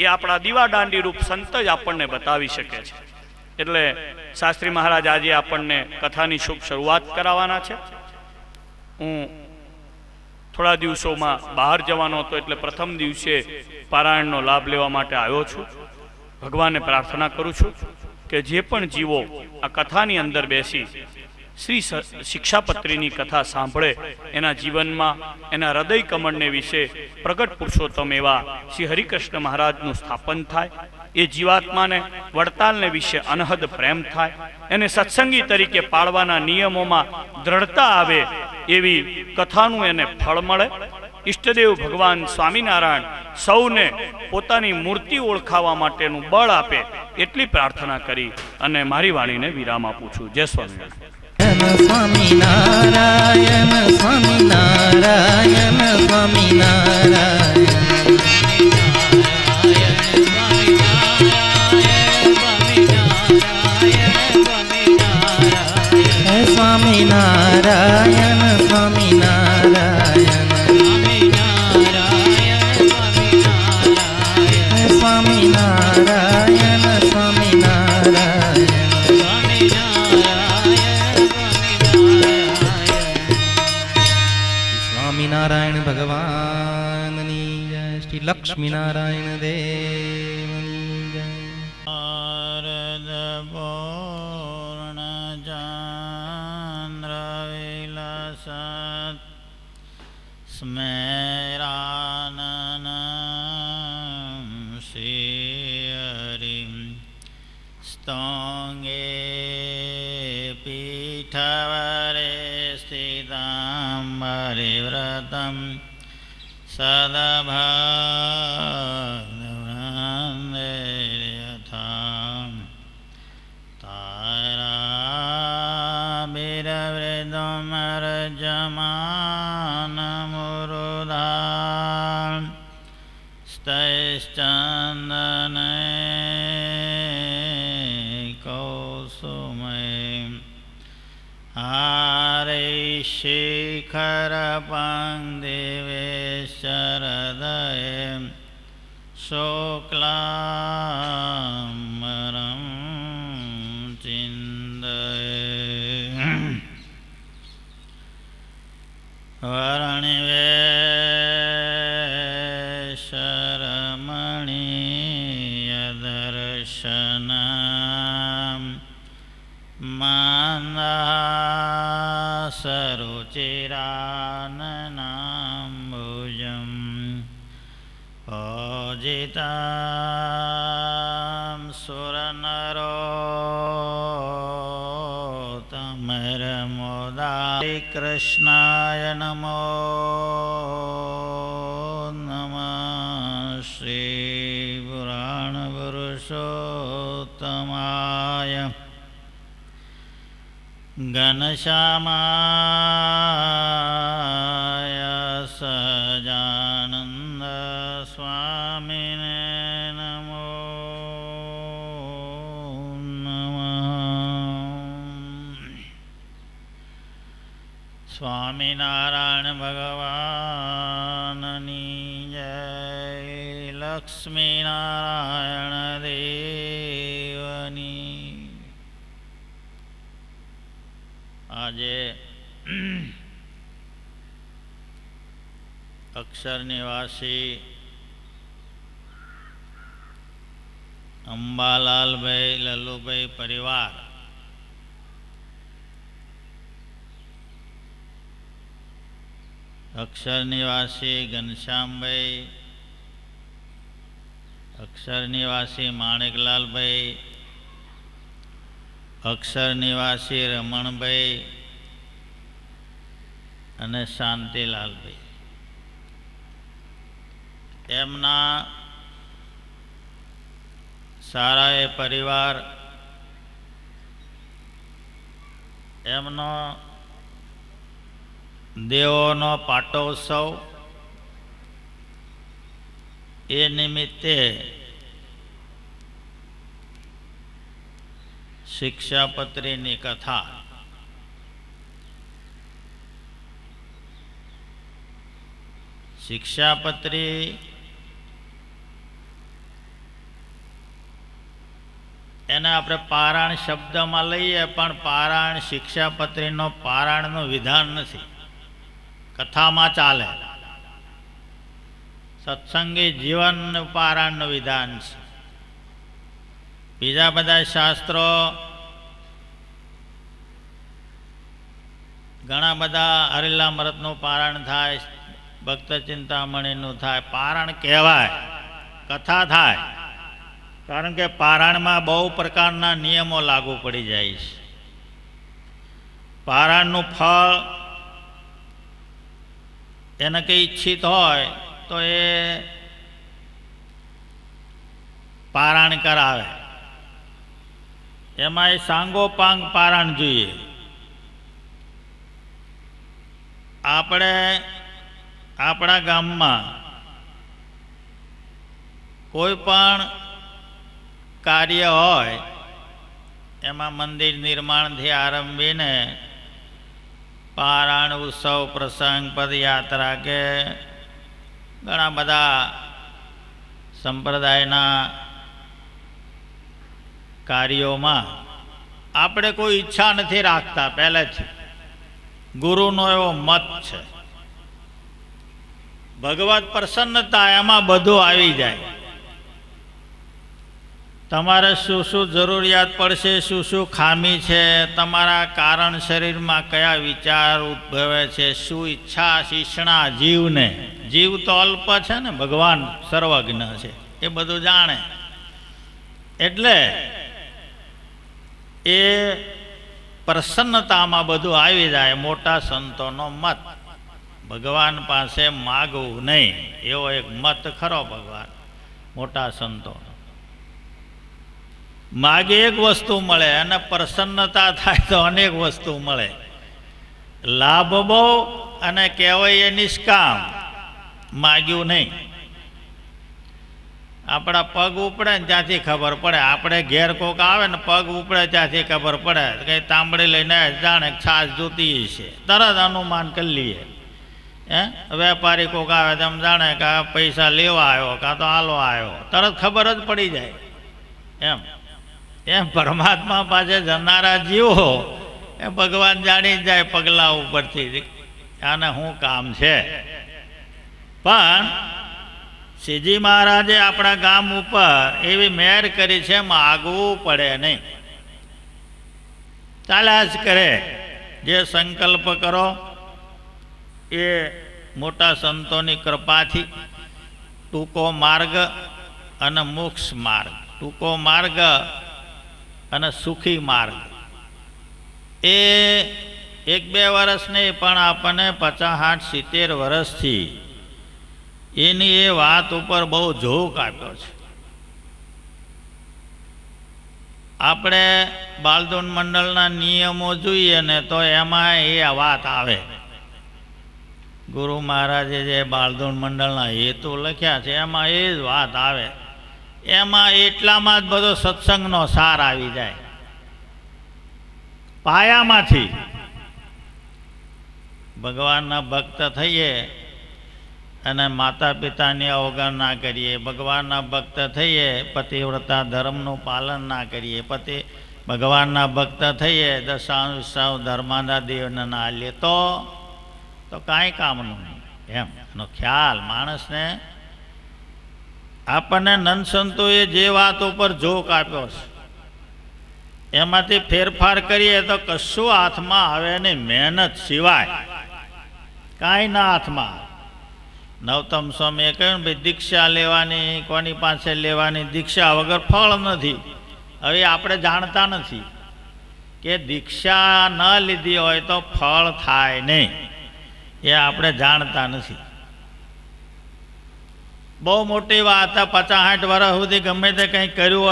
એ આપણા દીવાદાંડી રૂપ સંત જ આપણને બતાવી શકે છે. એટલે શાસ્ત્રી મહારાજ આજે આપણને કથાની શુભ શરૂઆત કરાવવાના છે. હું થોડા દિવસોમાં બહાર જવાનો હતો, એટલે પ્રથમ દિવસે પારાયણનો લાભ લેવા માટે આવ્યો છું. ભગવાનને પ્રાર્થના કરું છું કે જે પણ જીવો આ કથાની અંદર બેસી શ્રી શિક્ષાપત્રીની કથા સાંભળે, એના જીવનમાં એના હૃદય કમળને વિશે પ્રગટ પુરુષોત્તમ એવા શ્રી હરિકૃષ્ણ મહારાજનું સ્થાપન થાય, એ જીવાત્માને વડતાલને વિશે અનહદ પ્રેમ થાય, એને સત્સંગી તરીકે પાળવાના નિયમોમાં દ્રઢતા આવે, એવી કથાનું એને ફળ મળે. ઈષ્ટદેવ ભગવાન સ્વામિનારાયણ સૌને પોતાની મૂર્તિ ઓળખાવા માટેનું બળ આપે, એટલી પ્રાર્થના કરી અને મારી વાણીને વિરામ આપું છું. જય સ્વામિનારાયણ. સ્વામિનારાયણ સ્વામિનારાયણ સ્વામિનારાયણ સ્વામિનારાયણ સ્વામિનારાયણ સ્વામિનારાયણ સ્વામિનારાયણ ભગવાનની જય. શ્રી લક્ષ્મીનારાયણ દેવની જય. સ્મેરાનનમ શ્રી હરિમ સ્તોંગે પીઠવરે સ્થિતાં પરિવ્રતમ સદભક્તવૃંદેર્યથા તારાબિરવૃદમરજમાનમુરુધા સ્તૈશ્ચંદને કૌસુમય હરિશિખરપંક્તિવેશરદયે શુક્લાંબરં ચિંતયે વર્ણિવેશરમણીયદર્શનં મંદાસરુચિરાનનાંબુજં પૂજિતાં સુરનરોત્તમૈર્મુદા. કૃષ્ણાય નમો નમઃ. શ્રી પુરાણપુરુષોત્તમાય ઘનશ્યામાય સહજાનંદ સ્વામિને નમો નમઃ. સ્વામિનારાયણ ભગવાનની જય. લક્ષ્મીનારાયણ દેવની. આજે અક્ષર નિવાસી અંબાલાલભાઈ લલ્લુભાઈ પરિવાર અક્ષર નિવાસી ઘનશ્યામભાઈ, અક્ષર નિવાસી માણેકલાલભાઈ, અક્ષર નિવાસી રમણભાઈ અને શાંતિલાલભાઈ, એમના સારા એ પરિવાર, એમનો દેવોનો પાટોત્સવ, એ નિમિત્તે શિક્ષાપત્રીની કથા શિક્ષાપત્રી એને આપણે પારાયણ શબ્દમાં લઈએ, પણ પારાયણ શિક્ષાપત્રીનો પારાયણનું વિધાન નથી, કથામાં ચાલે. સત્સંગી જીવન પારાયણનું વિધાન છે. બીજા બધા શાસ્ત્રો ઘણા બધા હરિલામૃતનું પારાયણ થાય, ભક્ત ચિંતામણીનું થાય, પારાયણ કહેવાય, કથા થાય. કારણ કે પારાયણમાં બહુ પ્રકારના નિયમો લાગુ પડી જાય છે. પારાયણનું ફળ એને કંઈ ઈચ્છિત હોય તો એ પારાયણ કરાવે. એમાં એ સાંગોપાંગ પારાયણ જોઈએ. આપણે આપણા ગામમાં કોઈ પણ કાર્ય હોય, એમાં મંદિર નિર્માણથી આરંભીને પારાયણ ઉત્સવ, પ્રસંગ, પદયાત્રા કે ઘણા બધા સંપ્રદાયના કાર્યોમાં આપણે કોઈ ઈચ્છા નથી રાખતા. પહેલેથી ગુરુનો એવો મત છે. ભગવત પ્રસન્નતા એમાં બધું આવી જાય. તમારે શું શું જરૂરિયાત પડશે, શું શું ખામી છે, તમારા કારણ શરીરમાં કયા વિચાર ઉદ્ભવે છે, શું ઈચ્છા શીષણા જીવને. જીવ તો અલ્પ છે ને, ભગવાન સર્વજ્ઞ છે, એ બધું જાણે. એટલે એ પ્રસન્નતામાં બધું આવી જાય. મોટા સંતોનો મત, ભગવાન પાસે માગવું નહીં, એવો એક મત ખરો ભગવાન મોટા સંતોનો. માગે એક વસ્તુ મળે અને પ્રસન્નતા થાય તો અનેક વસ્તુ મળે. લાભ બહુ અને કહેવાય એ નિષ્કામ. માગ્યું નહીં. આપણા પગ ઉપડે ને ત્યાંથી ખબર પડે. આપણે ઘેર કોક આવે ને પગ ઉપડે ત્યાંથી ખબર પડે. કંઈ તાંબડી લઈને જાણે છાશ જોતી છે, તરત અનુમાન કરી લઈએ. વેપારી કોક આવે તેમ જાણે કે આ પૈસા લેવા આવ્યો કાં તો હાલવા આવ્યો, તરત ખબર જ પડી જાય. એમ પરમાત્મા પાસે જનારા જીવો એ ભગવાન જાણી જાય પગલા ઉપરથી આને શું કામ છે. પણ શ્રીજી મહારાજે આપણા ગામ ઉપર એવી મહેર કરી છે, માગવું પડે નહીં, ચાલ્યા જ કરે. જે સંકલ્પ કરો એ મોટા સંતોની કૃપાથી ટૂંકો માર્ગ અને મોક્ષ માર્ગ, ટૂંકો માર્ગ અને સુખી માર્ગ, એ 1-2 વર્ષ નહીં પણ આપણને 50-60-70 વર્ષથી એની એ વાત ઉપર બહુ ઝોક આપ્યો છે. આપણે બાલદોન મંડળના નિયમો જોઈએ ને તો એમાં એ વાત આવે. ગુરુ મહારાજે જે બાલદોન મંડળના હેતુ લખ્યા છે એમાં એ જ વાત આવે. એમાં એટલામાં જ બધો સત્સંગનો સાર આવી જાય. પાયામાંથી ભગવાનના ભક્ત થઈએ અને માતા પિતાની અવગણના કરીએ, ભગવાનના ભક્ત થઈએ, પતિવ્રતા ધર્મનું પાલન ના કરીએ, ભગવાનના ભક્ત થઈએ, દશાંશ ધર્માદા દેવને ના લે તો કાંઈ કામનું નહીં. એનો ખ્યાલ માણસને આપણને નંદ સંતોએ જે વાત ઉપર જોક આપ્યો છે એમાંથી ફેરફાર કરીએ તો કશું હાથમાં આવે નહીં. મહેનત સિવાય કાંઈ ના હાથમાં. નવતમ સ્વામીએ કહ્યું ને ભાઈ, દીક્ષા લેવાની, કોની પાસે લેવાની, દીક્ષા વગર ફળ નથી. હવે આપણે જાણતા નથી કે દીક્ષા ન લીધી હોય તો ફળ થાય નહીં, એ આપણે જાણતા નથી. બહુ મોટી વાત. 50-60 વર્ષ સુધી ગમે તે કંઈ કર્યું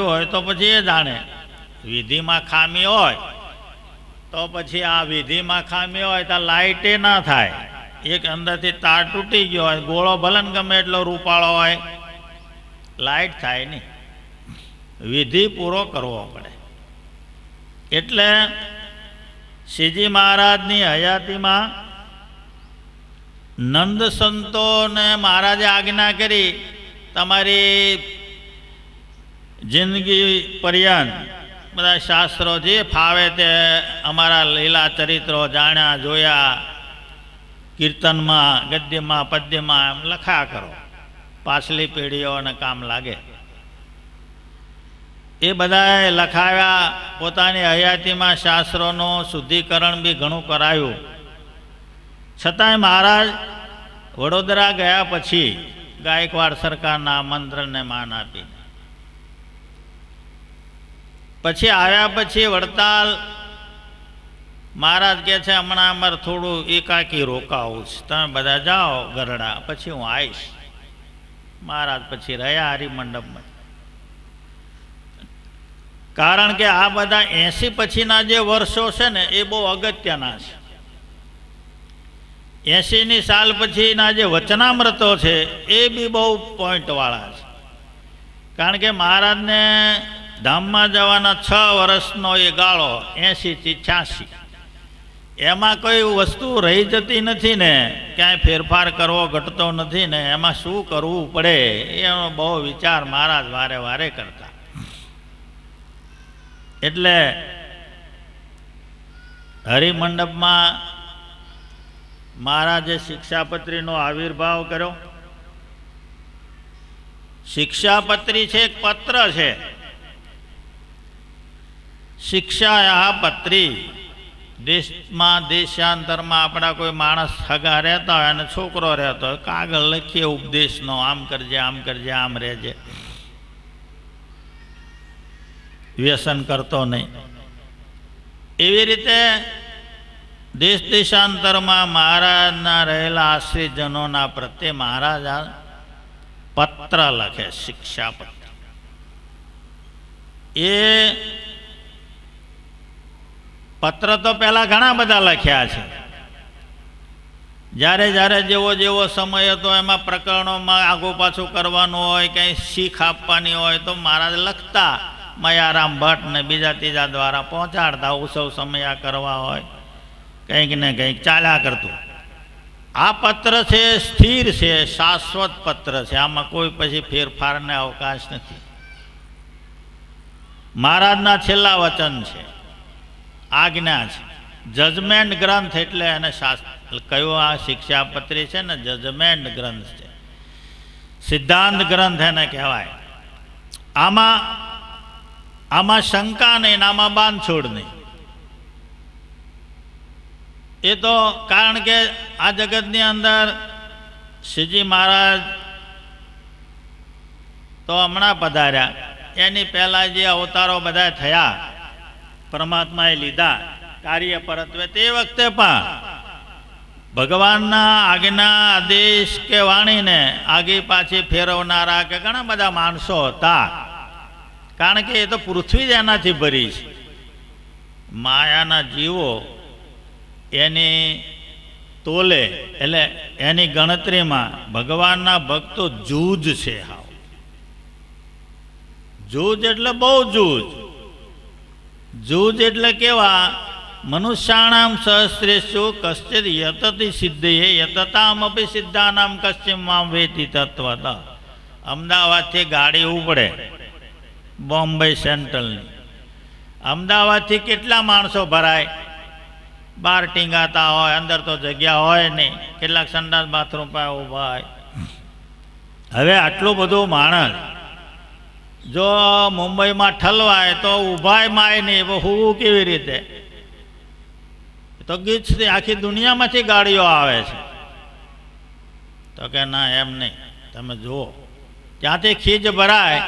હોય તો પછી એ જાણે. વિધિમાં ખામી હોય તો પછી આ વિધિમાં ખામી હોય તો લાઇટે ના થાય. એક અંદરથી તાર તૂટી ગયો હોય, ગોળો ભલન ગમે એટલો રૂપાળો હોય, લાઇટ થાય નહીં. વિધિ પૂરો કરવો પડે. એટલે શ્રીજી મહારાજની હયાતીમાં નંદ સંતોને મહારાજે આજ્ઞા કરી, તમારી જિંદગી પર્યંત બધા શાસ્ત્રો જે ફાવે તે અમારા લીલા ચરિત્રો જાણ્યા જોયા, કીર્તનમાં ગદ્યમાં પદ્યમાં એમ લખ્યા કરો, પાછલી પેઢીઓને કામ લાગે. એ બધાએ લખાવ્યા, પોતાની હયાતીમાં શાસ્ત્રોનું શુદ્ધિકરણ બી ઘણું કરાયું. છતાંય મહારાજ વડોદરા ગયા પછી ગાયકવાડ સરકારના મંત્રને માન આપી, પછી આવ્યા પછી વડતાલ મહારાજ કહે છે હમણાં અમારે થોડું એકાકી રોકાવું છે, તમે બધા જાઓ ગરડા, પછી હું આવીશ. મહારાજ પછી રહ્યા હરિમંડપમાં. કારણ કે આ બધા 80 પછીના જે વર્ષો છે ને એ બહુ અગત્યના છે. 80ની સાલ પછીના જે વચનામૃતો છે એ બી બહુ પોઈન્ટવાળા છે. કારણ કે મહારાજને ધામમાં જવાના 6 વર્ષનો એ ગાળો 80 થી 86, એમાં કોઈ વસ્તુ રહી જતી નથી ને, ક્યાંય ફેરફાર કરવો ઘટતો નથી ને, એમાં શું કરવું પડે એનો બહુ વિચાર મહારાજ વારે વારે કરતા. એટલે હરિમંડપમાં મહારાજે શિક્ષાપત્રીનો આવિર્ભાવ કર્યો. શિક્ષાપત્રી છે એક પત્ર છે, શિક્ષા પત્રી. દેશમાં દેશાંતરમાં આપણા કોઈ માણસ સગા રહેતા હોય અને છોકરો રહેતો હોય, કાગળ લખીએ ઉપદેશનો, આમ કરજે આમ કરજે આમ રહેજે, વ્યસન કરતો નહીં. એવી રીતે દેશ દેશાંતરમાં મહારાજના રહેલા આશ્રિતજનોના પ્રત્યે મહારાજ પત્ર લખે, શિક્ષાપત્ર. એ પત્ર તો પહેલા ઘણા બધા લખ્યા છે. જ્યારે જ્યારે જેવો જેવો સમય હતો એમાં પ્રકરણોમાં આગું પાછું કરવાનું હોય, કંઈ શીખ આપવાની હોય તો મહારાજ લખતા, મયારામ ભટ્ટ ને બીજા ત્રીજા દ્વારા પહોંચાડતા. ઉત્સવ સમયા કરવા હોય, કંઈક ને કંઈક ચાલ્યા કરતું. આ પત્ર છે સ્થિર છે, શાશ્વત પત્ર છે, આમાં કોઈ પછી ફેરફારને અવકાશ નથી. મહારાજના છેલ્લા વચન છે, આજ્ઞા છે. જજમેન્ટ ગ્રંથ એટલે એને કયો આ શિક્ષાપત્રી છે ને, જજમેન્ટ ગ્રંથ છે, સિદ્ધાંત ગ્રંથ એને કહેવાય. આમાં શંકા નહીં, આમાં બાંધછોડ નહીં. એ તો કારણ કે આ જગતની અંદર શ્રીજી મહારાજ તો હમણાં પધાર્યા, એની પહેલાં જે અવતારો બધા થયા, પરમાત્માએ લીધા કાર્ય પરત્વે, તે વખતે પણ ભગવાનના આજ્ઞા આદેશ કે વાણીને આગી પાછી ફેરવનારા કે ઘણા બધા માણસો હતા. કારણ કે એ તો પૃથ્વી જ એનાથી ભરી છે. માયાના જીવો એની તોલે એટલે એની ગણતરીમાં ભગવાનના ભક્તો જૂજ છે. હાવ જૂજ એટલે બહુ જૂજ. જૂજ એટલે કેવા? મનુષ્યાણામ સહસ્રેષુ કશ્ચિદ યતતિ સિદ્ધયે યતતામપી સિદ્ધાનામ કશ્ચિમ મામ વેતિ તત્વતઃ. અમદાવાદથી ગાડી ઉપડે બોમ્બે સેન્ટ્રલની. અમદાવાદથી કેટલા માણસો ભરાય? 12 ટીંગાતા હોય, અંદર તો જગ્યા હોય નહીં, કેટલાક સંડાસ બાથરૂમ પાસે ઊભા હોય. હવે આટલું બધું માણસ જો મુંબઈમાં ઠલવાય તો ઊભાય માય નહીં, હું કેવી રીતે? તો ગીચથી આખી દુનિયામાંથી ગાડીઓ આવે છે. તો કે ના એમ નહીં, તમે જુઓ ત્યાંથી ખીજ ભરાય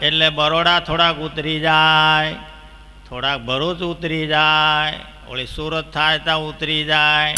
એટલે બરોડા થોડાક ઉતરી જાય, થોડાક ભરૂચ ઉતરી જાય, ઓલી સુરત થાય ત્યાં ઉતરી જાય.